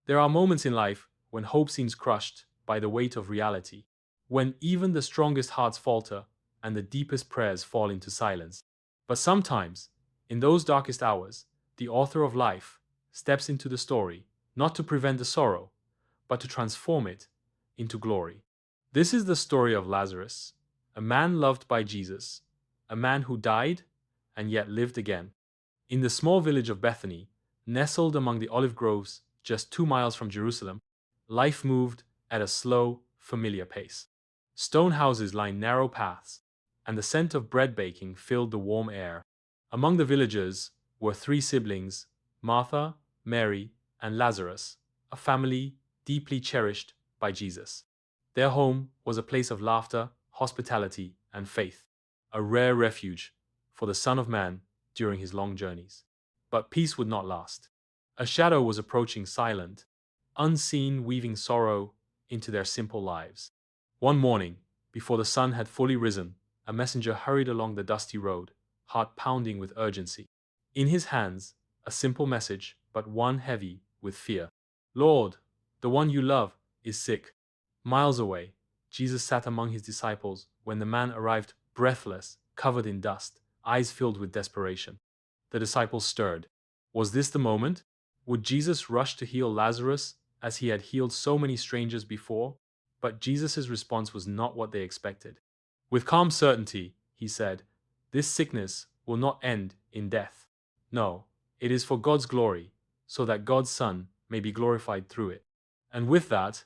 There are moments in life when hope seems crushed by the weight of reality, when even the strongest hearts falter and the deepest prayers fall into silence. But sometimes, in those darkest hours, the author of life steps into the story, not to prevent the sorrow, but to transform it into glory. This is the story of Lazarus, a man loved by Jesus, a man who died and yet lived again. In the small village of Bethany, nestled among the olive groves just 2 miles from Jerusalem, life moved at a slow, familiar pace. Stone houses lined narrow paths, and the scent of bread baking filled the warm air. Among the villagers were three siblings, Martha, Mary, and Lazarus, a family deeply cherished by Jesus. Their home was a place of laughter, hospitality, and faith, a rare refuge for the Son of Man during his long journeys. But peace would not last. A shadow was approaching, silent, unseen, weaving sorrow into their simple lives. One morning, before the sun had fully risen, a messenger hurried along the dusty road, heart pounding with urgency. In his hands, a simple message, but one heavy with fear. Lord, the one you love is sick. Miles away, Jesus sat among his disciples when the man arrived, breathless, covered in dust, eyes filled with desperation. The disciples stirred. Was this the moment? Would Jesus rush to heal Lazarus as he had healed so many strangers before? But Jesus' response was not what they expected. With calm certainty, he said, "This sickness will not end in death. No, it is for God's glory, so that God's Son may be glorified through it." And with that,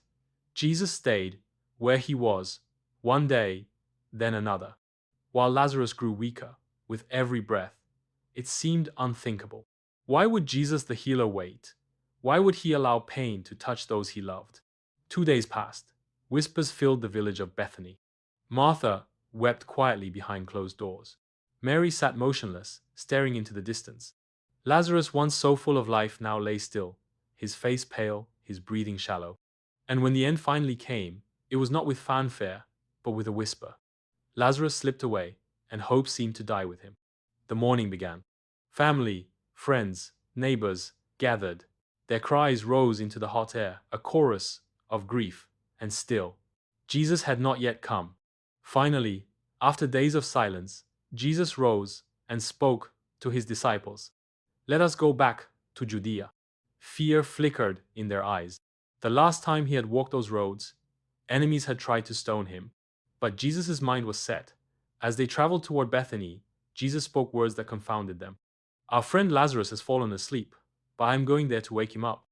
Jesus stayed where he was, one day, then another, while Lazarus grew weaker with every breath. It seemed unthinkable. Why would Jesus the healer wait? Why would he allow pain to touch those he loved? 2 days passed. Whispers filled the village of Bethany. Martha wept quietly behind closed doors. Mary sat motionless, staring into the distance. Lazarus, once so full of life, now lay still, his face pale, his breathing shallow. And when the end finally came, it was not with fanfare, but with a whisper. Lazarus slipped away, and hope seemed to die with him. The morning began. Family, friends, neighbors gathered. Their cries rose into the hot air, a chorus of grief, and still, Jesus had not yet come. Finally, after days of silence, Jesus rose and spoke to his disciples. "Let us go back to Judea." Fear flickered in their eyes. The last time he had walked those roads, enemies had tried to stone him. But Jesus' mind was set. As they traveled toward Bethany, Jesus spoke words that confounded them. "Our friend Lazarus has fallen asleep, but I am going there to wake him up."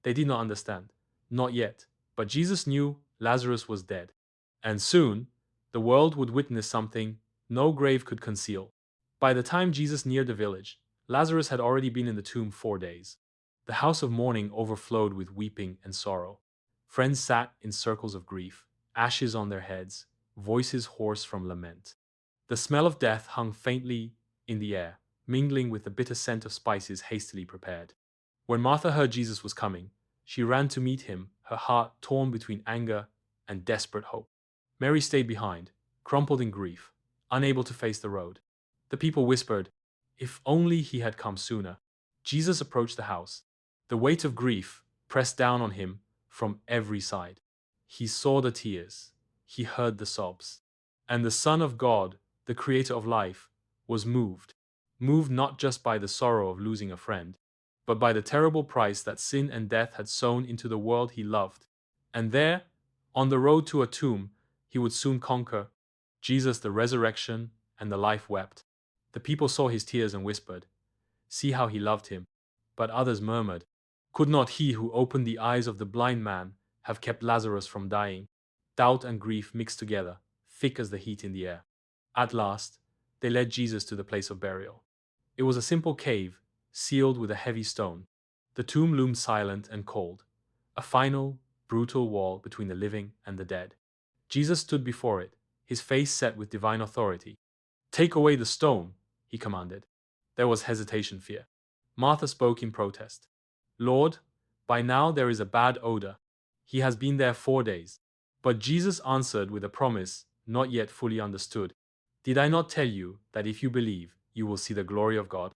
They did not understand. Not yet. But Jesus knew Lazarus was dead. And soon, the world would witness something no grave could conceal. By the time Jesus neared the village, Lazarus had already been in the tomb 4 days. The house of mourning overflowed with weeping and sorrow. Friends sat in circles of grief, ashes on their heads, voices hoarse from lament. The smell of death hung faintly in the air, mingling with the bitter scent of spices hastily prepared. When Martha heard Jesus was coming, she ran to meet him, her heart torn between anger and desperate hope. Mary stayed behind, crumpled in grief, unable to face the road. The people whispered, "If only he had come sooner." Jesus approached the house. The weight of grief pressed down on him from every side. He saw the tears. He heard the sobs. And the Son of God, the Creator of life, was moved. Moved not just by the sorrow of losing a friend, but by the terrible price that sin and death had sown into the world he loved. And there, on the road to a tomb he would soon conquer, Jesus, the resurrection and the life, wept. The people saw his tears and whispered, "See how he loved him." But others murmured, "Could not he who opened the eyes of the blind man have kept Lazarus from dying?" Doubt and grief mixed together, thick as the heat in the air. At last, they led Jesus to the place of burial. It was a simple cave, sealed with a heavy stone. The tomb loomed silent and cold, a final, brutal wall between the living and the dead. Jesus stood before it, his face set with divine authority. "Take away the stone," he commanded. There was hesitation, fear. Martha spoke in protest. "Lord, by now there is a bad odor. He has been there 4 days." But Jesus answered with a promise not yet fully understood. "Did I not tell you that if you believe, you will see the glory of God?"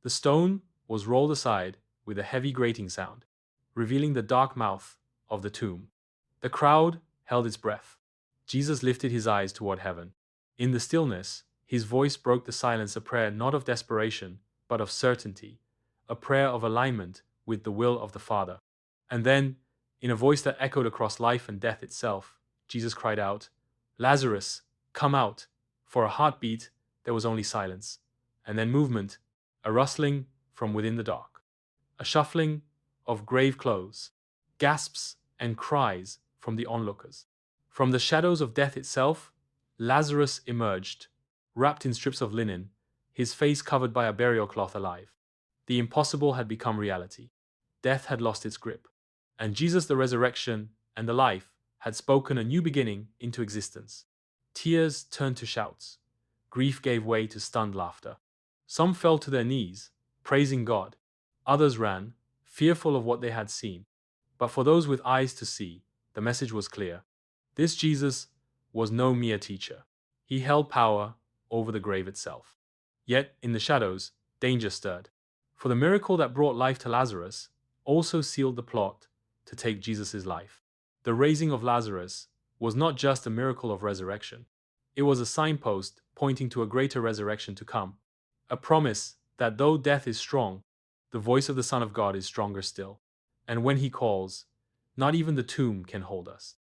The stone was rolled aside with a heavy grating sound. revealing the dark mouth of the tomb. The crowd held its breath. Jesus lifted his eyes toward heaven. In the stillness, his voice broke the silence, a prayer not of desperation, but of certainty, a prayer of alignment with the will of the Father. And then, in a voice that echoed across life and death itself, Jesus cried out, "Lazarus, come out!" For a heartbeat, there was only silence, and then movement, a rustling from within the dark, a shuffling of grave clothes, gasps and cries from the onlookers. From the shadows of death itself, Lazarus emerged, wrapped in strips of linen, his face covered by a burial cloth, alive. The impossible had become reality. Death had lost its grip, and Jesus, the resurrection and the life, had spoken a new beginning into existence. Tears turned to shouts. Grief gave way to stunned laughter. Some fell to their knees, praising God. Others ran, fearful of what they had seen. But for those with eyes to see, the message was clear. This Jesus was no mere teacher. He held power over the grave itself. Yet, in the shadows, danger stirred. For the miracle that brought life to Lazarus also sealed the plot to take Jesus' life. The raising of Lazarus was not just a miracle of resurrection. It was a signpost pointing to a greater resurrection to come. A promise that though death is strong, the voice of the Son of God is stronger still. And when he calls, not even the tomb can hold us.